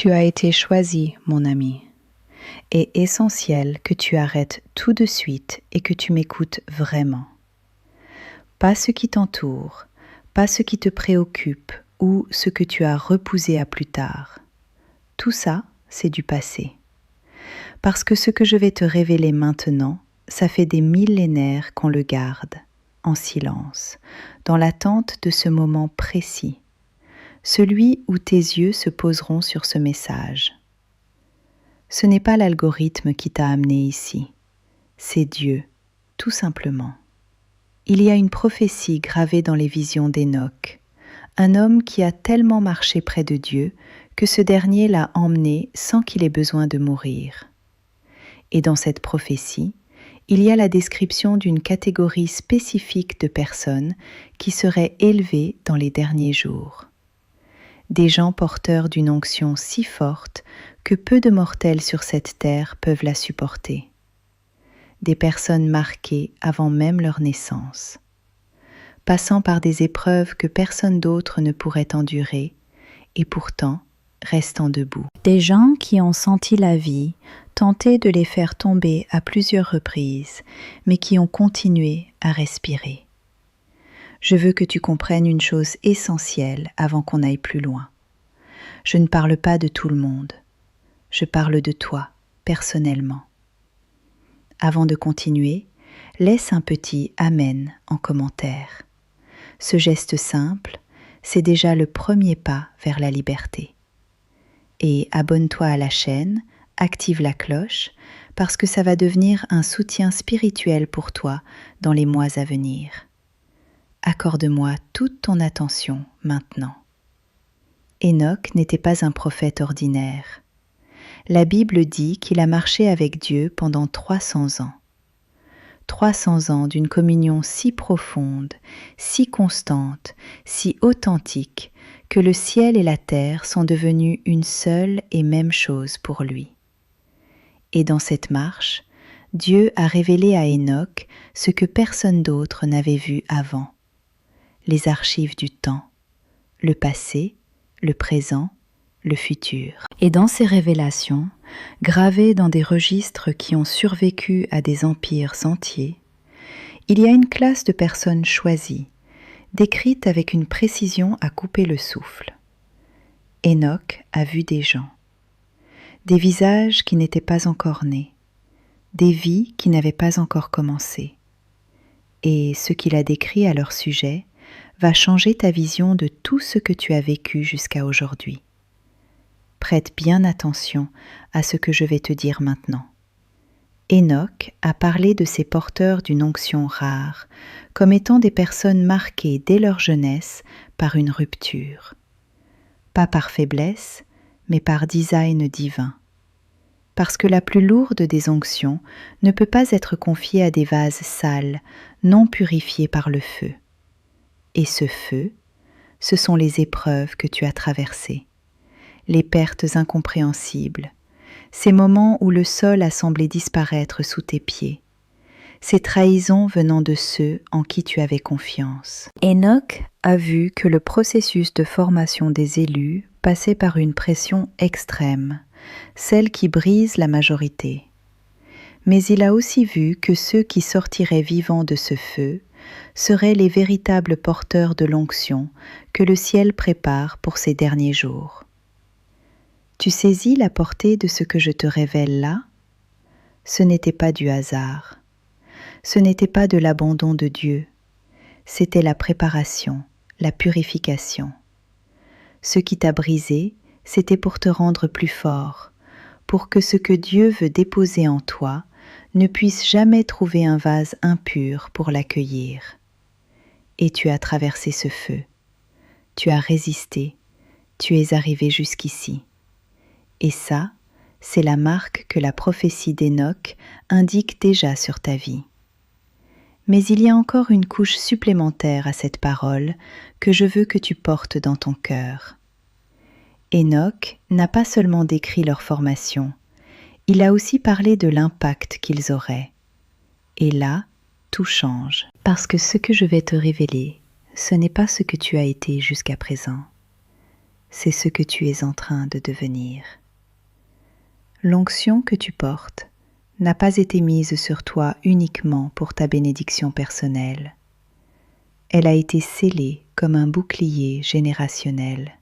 Tu as été choisi, mon ami. Est essentiel que tu arrêtes tout de suite et que tu m'écoutes vraiment. Pas ce qui t'entoure, pas ce qui te préoccupe ou ce que tu as repoussé à plus tard. Tout ça, c'est du passé. Parce que ce que je vais te révéler maintenant, ça fait des millénaires qu'on le garde, en silence, dans l'attente de ce moment précis, celui où tes yeux se poseront sur ce message. Ce n'est pas l'algorithme qui t'a amené ici, c'est Dieu, tout simplement. Il y a une prophétie gravée dans les visions d'Hénoch, un homme qui a tellement marché près de Dieu que ce dernier l'a emmené sans qu'il ait besoin de mourir. Et dans cette prophétie, il y a la description d'une catégorie spécifique de personnes qui seraient élevées dans les derniers jours. Des gens porteurs d'une onction si forte que peu de mortels sur cette terre peuvent la supporter. Des personnes marquées avant même leur naissance, passant par des épreuves que personne d'autre ne pourrait endurer, et pourtant restant debout. Des gens qui ont senti la vie, tenté de les faire tomber à plusieurs reprises, mais qui ont continué à respirer. Je veux que tu comprennes une chose essentielle avant qu'on aille plus loin. Je ne parle pas de tout le monde. Je parle de toi, personnellement. Avant de continuer, laisse un petit « Amen » en commentaire. Ce geste simple, c'est déjà le premier pas vers la liberté. Et abonne-toi à la chaîne, active la cloche, parce que ça va devenir un soutien spirituel pour toi dans les mois à venir. Accorde-moi toute ton attention maintenant. Hénoch n'était pas un prophète ordinaire. La Bible dit qu'il a marché avec Dieu pendant 300 ans. 300 ans d'une communion si profonde, si constante, si authentique, que le ciel et la terre sont devenus une seule et même chose pour lui. Et dans cette marche, Dieu a révélé à Hénoch ce que personne d'autre n'avait vu avant. Les archives du temps, le passé, le présent, le futur. Et dans ces révélations, gravées dans des registres qui ont survécu à des empires entiers, il y a une classe de personnes choisies, décrite avec une précision à couper le souffle. Hénoch a vu des gens, des visages qui n'étaient pas encore nés, des vies qui n'avaient pas encore commencé. Et ce qu'il a décrit à leur sujet va changer ta vision de tout ce que tu as vécu jusqu'à aujourd'hui. Prête bien attention à ce que je vais te dire maintenant. Hénoch a parlé de ces porteurs d'une onction rare comme étant des personnes marquées dès leur jeunesse par une rupture. Pas par faiblesse, mais par design divin. Parce que la plus lourde des onctions ne peut pas être confiée à des vases sales, non purifiés par le feu. Et ce feu, ce sont les épreuves que tu as traversées, les pertes incompréhensibles, ces moments où le sol a semblé disparaître sous tes pieds, ces trahisons venant de ceux en qui tu avais confiance. Hénoch a vu que le processus de formation des élus passait par une pression extrême, celle qui brise la majorité. Mais il a aussi vu que ceux qui sortiraient vivants de ce feu seraient les véritables porteurs de l'onction que le ciel prépare pour ces derniers jours. Tu saisis la portée de ce que je te révèle là? Ce n'était pas du hasard. Ce n'était pas de l'abandon de Dieu. C'était la préparation, la purification. Ce qui t'a brisé, c'était pour te rendre plus fort, pour que ce que Dieu veut déposer en toi ne puisse jamais trouver un vase impur pour l'accueillir. Et tu as traversé ce feu. Tu as résisté. Tu es arrivé jusqu'ici. Et ça, c'est la marque que la prophétie d'Hénoch indique déjà sur ta vie. Mais il y a encore une couche supplémentaire à cette parole que je veux que tu portes dans ton cœur. Hénoch n'a pas seulement décrit leur formation, il a aussi parlé de l'impact qu'ils auraient. Et là, tout change. Parce que ce que je vais te révéler, ce n'est pas ce que tu as été jusqu'à présent. c'est ce que tu es en train de devenir. L'onction que tu portes n'a pas été mise sur toi uniquement pour ta bénédiction personnelle. Elle a été scellée comme un bouclier générationnel,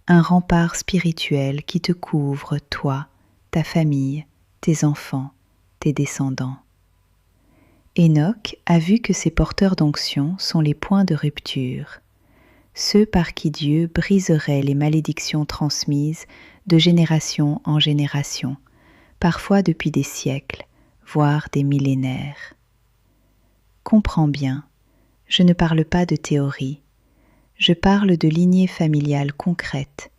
un rempart spirituel qui te couvre, toi, ta famille, tes enfants, tes descendants. Enoch a vu que ces porteurs d'onction sont les points de rupture, ceux par qui Dieu briserait les malédictions transmises de génération en génération, parfois depuis des siècles, voire des millénaires. Comprends bien, je ne parle pas de théorie, je parle de lignées familiales concrètes,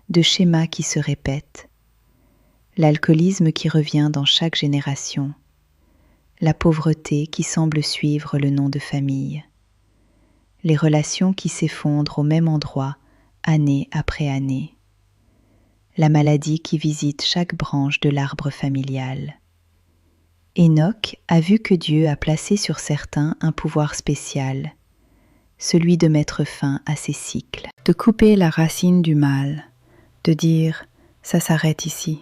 de schémas qui se répètent, l'alcoolisme qui revient dans chaque génération, la pauvreté qui semble suivre le nom de famille, les relations qui s'effondrent au même endroit, année après année, la maladie qui visite chaque branche de l'arbre familial. Enoch a vu que Dieu a placé sur certains un pouvoir spécial, celui de mettre fin à ces cycles, de couper la racine du mal, de dire « ça s'arrête ici ».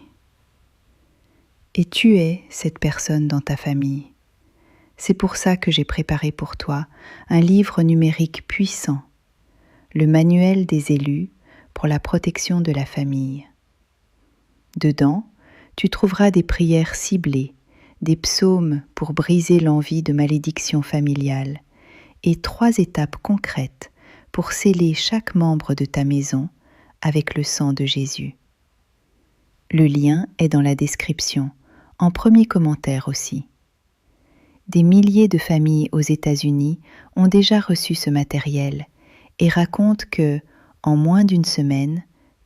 Et tu es cette personne dans ta famille. C'est pour ça que j'ai préparé pour toi un livre numérique puissant, le manuel des élus pour la protection de la famille. Dedans, tu trouveras des prières ciblées, des psaumes pour briser l'envie de malédiction familiale et 3 étapes concrètes pour sceller chaque membre de ta maison avec le sang de Jésus. Le lien est dans la description, en premier commentaire aussi. Des milliers de familles aux États-Unis ont déjà reçu ce matériel et racontent que, en moins d'une semaine,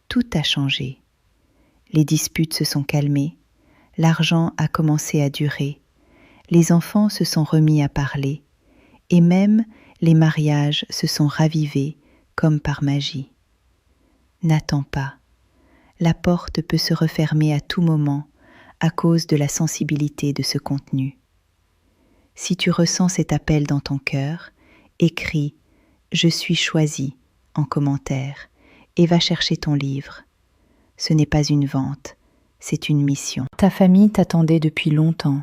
tout a changé. Les disputes se sont calmées, l'argent a commencé à durer, les enfants se sont remis à parler, et même les mariages se sont ravivés comme par magie. N'attends pas, la porte peut se refermer à tout moment à cause de la sensibilité de ce contenu. Si tu ressens cet appel dans ton cœur, écris « Je suis choisi » en commentaire et va chercher ton livre. Ce n'est pas une vente, c'est une mission. Ta famille t'attendait depuis longtemps.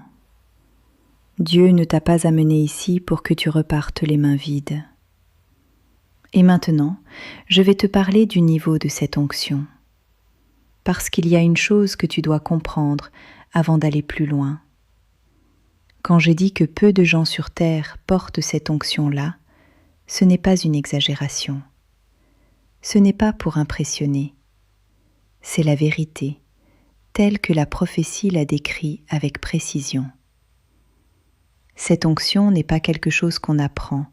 Dieu ne t'a pas amené ici pour que tu repartes les mains vides. Et maintenant, je vais te parler du niveau de cette onction. Parce qu'il y a une chose que tu dois comprendre avant d'aller plus loin. Quand je dis que peu de gens sur terre portent cette onction-là, ce n'est pas une exagération. Ce n'est pas pour impressionner. C'est la vérité, telle que la prophétie l'a décrit avec précision. Cette onction n'est pas quelque chose qu'on apprend,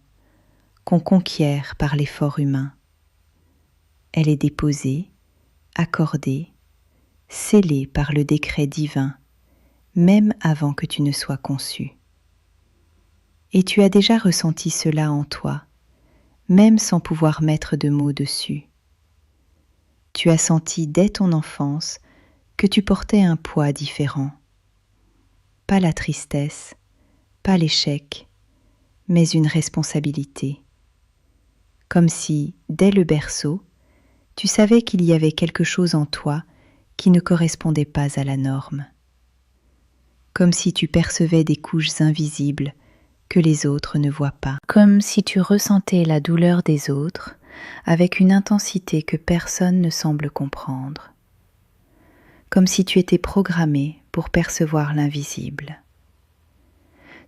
qu'on conquiert par l'effort humain. Elle est déposée, accordée, scellée par le décret divin, même avant que tu ne sois conçu. Et tu as déjà ressenti cela en toi, même sans pouvoir mettre de mots dessus. Tu as senti dès ton enfance que tu portais un poids différent. Pas la tristesse, pas l'échec, mais une responsabilité. Comme si, dès le berceau, tu savais qu'il y avait quelque chose en toi qui ne correspondait pas à la norme. Comme si tu percevais des couches invisibles que les autres ne voient pas. Comme si tu ressentais la douleur des autres avec une intensité que personne ne semble comprendre. Comme si tu étais programmé pour percevoir l'invisible.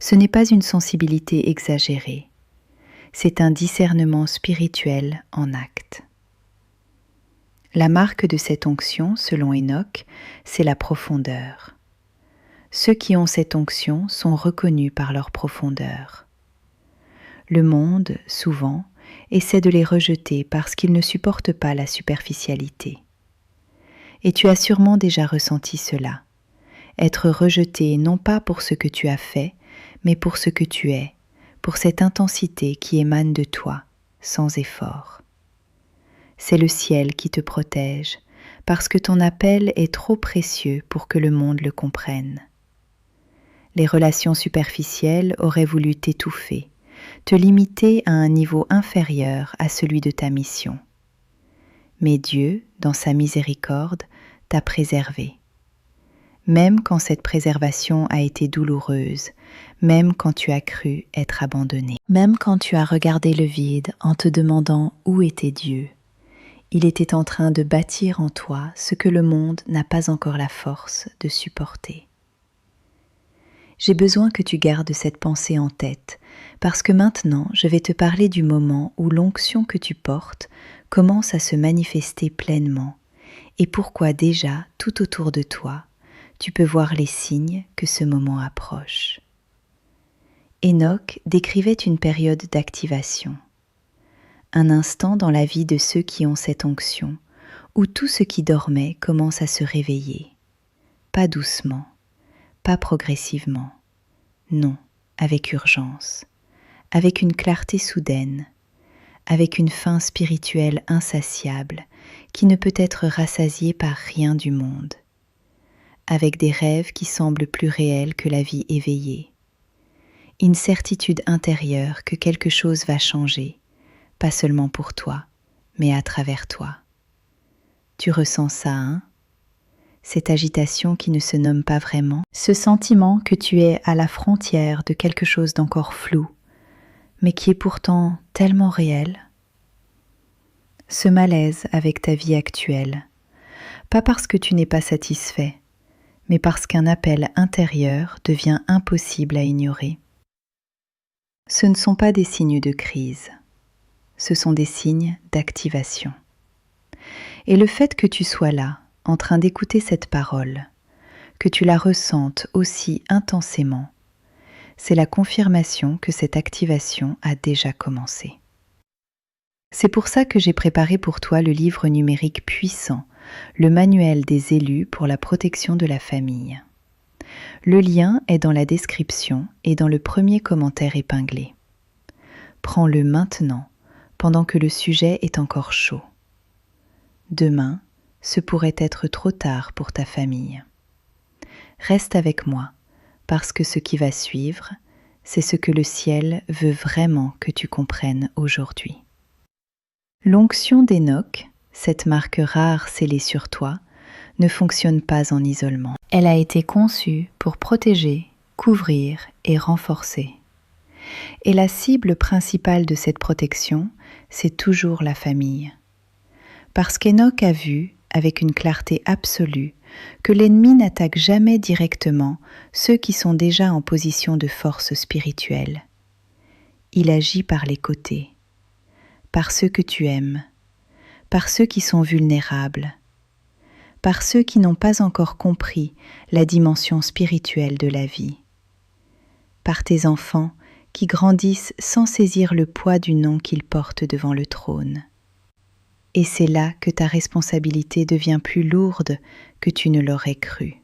Ce n'est pas une sensibilité exagérée, c'est un discernement spirituel en acte. La marque de cette onction, selon Enoch, c'est la profondeur. Ceux qui ont cette onction sont reconnus par leur profondeur. Le monde, souvent, essaie de les rejeter parce qu'ils ne supportent pas la superficialité. Et tu as sûrement déjà ressenti cela, être rejeté non pas pour ce que tu as fait, mais pour ce que tu es, pour cette intensité qui émane de toi, sans effort. C'est le ciel qui te protège, parce que ton appel est trop précieux pour que le monde le comprenne. Les relations superficielles auraient voulu t'étouffer, te limiter à un niveau inférieur à celui de ta mission. mais Dieu, dans sa miséricorde, t'a préservé. Même quand cette préservation a été douloureuse, même quand tu as cru être abandonné, même quand tu as regardé le vide en te demandant où était Dieu, il était en train de bâtir en toi ce que le monde n'a pas encore la force de supporter. J'ai besoin que tu gardes cette pensée en tête, parce que maintenant je vais te parler du moment où l'onction que tu portes commence à se manifester pleinement, et pourquoi déjà, tout autour de toi, tu peux voir les signes que ce moment approche. Enoch décrivait une période d'activation, un instant dans la vie de ceux qui ont cette onction, où tout ce qui dormait commence à se réveiller, pas doucement, pas progressivement, non, avec urgence, avec une clarté soudaine, avec une faim spirituelle insatiable qui ne peut être rassasiée par rien du monde, avec des rêves qui semblent plus réels que la vie éveillée, une certitude intérieure que quelque chose va changer, pas seulement pour toi, mais à travers toi. Tu ressens ça, hein? Cette agitation qui ne se nomme pas vraiment, ce sentiment que tu es à la frontière de quelque chose d'encore flou, mais qui est pourtant tellement réel. Ce malaise avec ta vie actuelle, pas parce que tu n'es pas satisfait, mais parce qu'un appel intérieur devient impossible à ignorer. Ce ne sont pas des signes de crise, ce sont des signes d'activation. Et le fait que tu sois là, en train d'écouter cette parole, que tu la ressentes aussi intensément, c'est la confirmation que cette activation a déjà commencé. C'est pour ça que j'ai préparé pour toi le livre numérique puissant, le manuel des élus pour la protection de la famille. Le lien est dans la description et dans le premier commentaire épinglé. Prends-le maintenant, pendant que le sujet est encore chaud. Demain, ce pourrait être trop tard pour ta famille. Reste avec moi, parce que ce qui va suivre, c'est ce que le ciel veut vraiment que tu comprennes aujourd'hui. L'onction d'Enoch, cette marque rare scellée sur toi, ne fonctionne pas en isolement. Elle a été conçue pour protéger, couvrir et renforcer. Et la cible principale de cette protection, c'est toujours la famille. Parce qu'Enoch a vu, avec une clarté absolue, que l'ennemi n'attaque jamais directement ceux qui sont déjà en position de force spirituelle. Il agit par les côtés, par ceux que tu aimes, par ceux qui sont vulnérables, par ceux qui n'ont pas encore compris la dimension spirituelle de la vie, par tes enfants qui grandissent sans saisir le poids du nom qu'ils portent devant le trône. Et c'est là que ta responsabilité devient plus lourde que tu ne l'aurais cru.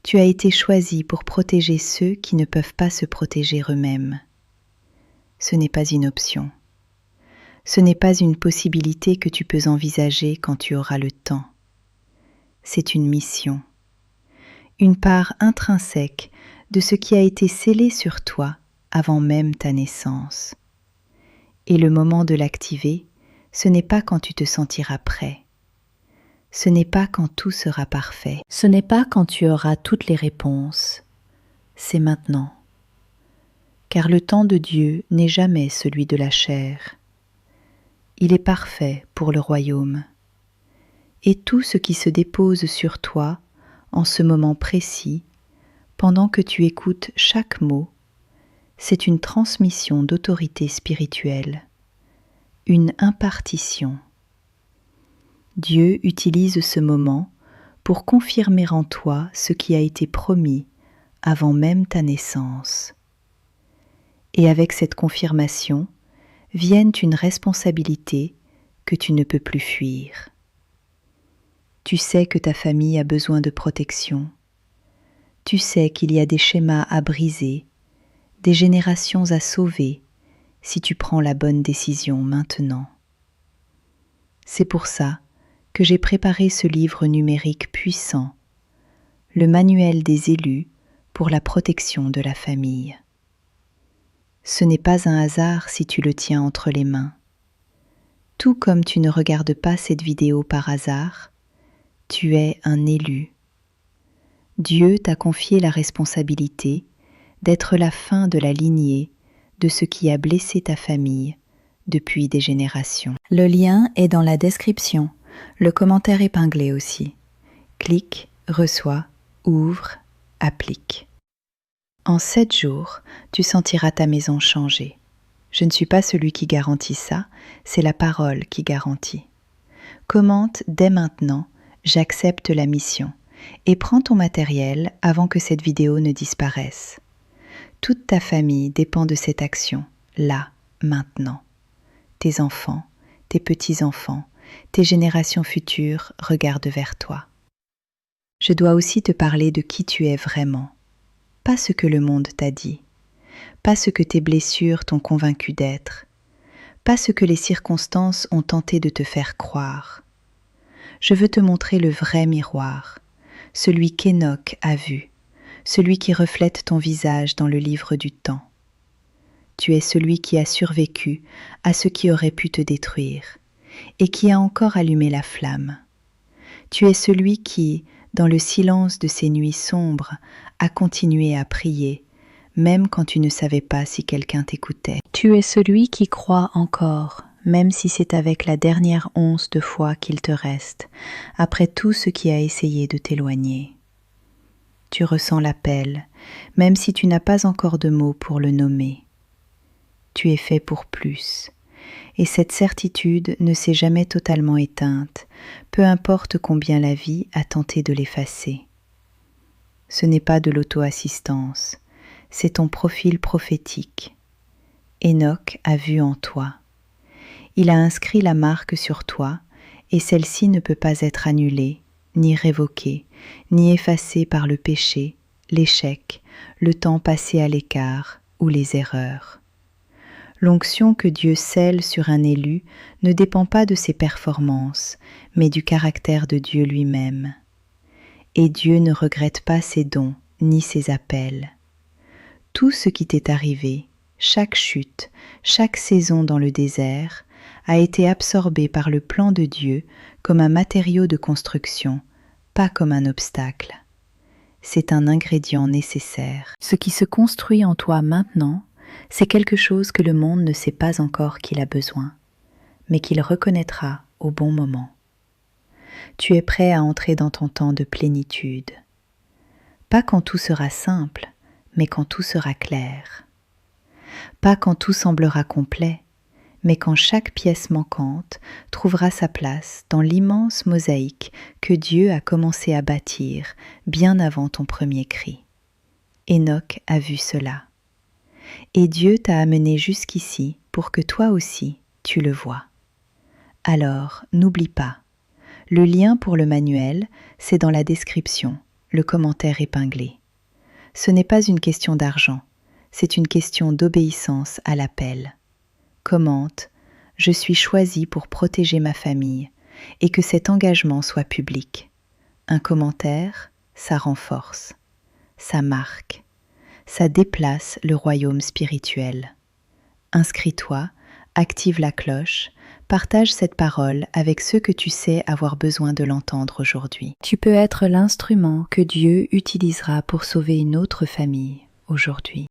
Tu as été choisi pour protéger ceux qui ne peuvent pas se protéger eux-mêmes. Ce n'est pas une option. Ce n'est pas une possibilité que tu peux envisager quand tu auras le temps. C'est une mission, une part intrinsèque de ce qui a été scellé sur toi avant même ta naissance. Et le moment de l'activer, ce n'est pas quand tu te sentiras prêt. Ce n'est pas quand tout sera parfait. Ce n'est pas quand tu auras toutes les réponses. C'est maintenant. Car le temps de Dieu n'est jamais celui de la chair. Il est parfait pour le royaume. Et tout ce qui se dépose sur toi, en ce moment précis, pendant que tu écoutes chaque mot, c'est une transmission d'autorité spirituelle, une impartition. Dieu utilise ce moment pour confirmer en toi ce qui a été promis avant même ta naissance. Et avec cette confirmation, viennent une responsabilité que tu ne peux plus fuir. Tu sais que ta famille a besoin de protection. Tu sais qu'il y a des schémas à briser, des générations à sauver si tu prends la bonne décision maintenant. C'est pour ça que j'ai préparé ce livre numérique puissant, le manuel des élus pour la protection de la famille. Ce n'est pas un hasard si tu le tiens entre les mains. Tout comme tu ne regardes pas cette vidéo par hasard, tu es un élu. Dieu t'a confié la responsabilité d'être la fin de la lignée de ce qui a blessé ta famille depuis des générations. Le lien est dans la description, le commentaire épinglé aussi. Clique, reçois, ouvre, applique. En 7 jours, tu sentiras ta maison changer. Je ne suis pas celui qui garantit ça, c'est la parole qui garantit. Commente dès maintenant, j'accepte la mission et prends ton matériel avant que cette vidéo ne disparaisse. Toute ta famille dépend de cette action, là, maintenant. Tes enfants, tes petits-enfants, tes générations futures regardent vers toi. Je dois aussi te parler de qui tu es vraiment, pas ce que le monde t'a dit, pas ce que tes blessures t'ont convaincu d'être, pas ce que les circonstances ont tenté de te faire croire. Je veux te montrer le vrai miroir, celui qu'Enoch a vu, celui qui reflète ton visage dans le livre du temps. Tu es celui qui a survécu à ce qui aurait pu te détruire et qui a encore allumé la flamme. Tu es celui qui, dans le silence de ces nuits sombres, a continué à prier, même quand tu ne savais pas si quelqu'un t'écoutait. Tu es celui qui croit encore, même si c'est avec la dernière once de foi qu'il te reste, après tout ce qui a essayé de t'éloigner. Tu ressens l'appel, même si tu n'as pas encore de mots pour le nommer. Tu es fait pour plus, et cette certitude ne s'est jamais totalement éteinte, peu importe combien la vie a tenté de l'effacer. Ce n'est pas de l'auto-assistance, c'est ton profil prophétique. Enoch a vu en toi. Il a inscrit la marque sur toi, et celle-ci ne peut pas être annulée, ni révoquée, ni effacée par le péché, l'échec, le temps passé à l'écart ou les erreurs. L'onction que Dieu scelle sur un élu ne dépend pas de ses performances, mais du caractère de Dieu lui-même. Et Dieu ne regrette pas ses dons ni ses appels. Tout ce qui t'est arrivé, chaque chute, chaque saison dans le désert, a été absorbé par le plan de Dieu comme un matériau de construction, pas comme un obstacle. C'est un ingrédient nécessaire. Ce qui se construit en toi maintenant, c'est quelque chose que le monde ne sait pas encore qu'il a besoin, mais qu'il reconnaîtra au bon moment. Tu es prêt à entrer dans ton temps de plénitude. Pas quand tout sera simple, mais quand tout sera clair. Pas quand tout semblera complet, mais quand chaque pièce manquante trouvera sa place dans l'immense mosaïque que Dieu a commencé à bâtir bien avant ton premier cri. Enoch a vu cela. Et Dieu t'a amené jusqu'ici pour que toi aussi tu le vois. Alors, n'oublie pas, le lien pour le manuel, c'est dans la description, le commentaire épinglé. Ce n'est pas une question d'argent, c'est une question d'obéissance à l'appel. Commente, je suis choisi pour protéger ma famille et que cet engagement soit public. Un commentaire, ça renforce, ça marque. Ça déplace le royaume spirituel. Inscris-toi, active la cloche, partage cette parole avec ceux que tu sais avoir besoin de l'entendre aujourd'hui. Tu peux être l'instrument que Dieu utilisera pour sauver une autre famille aujourd'hui.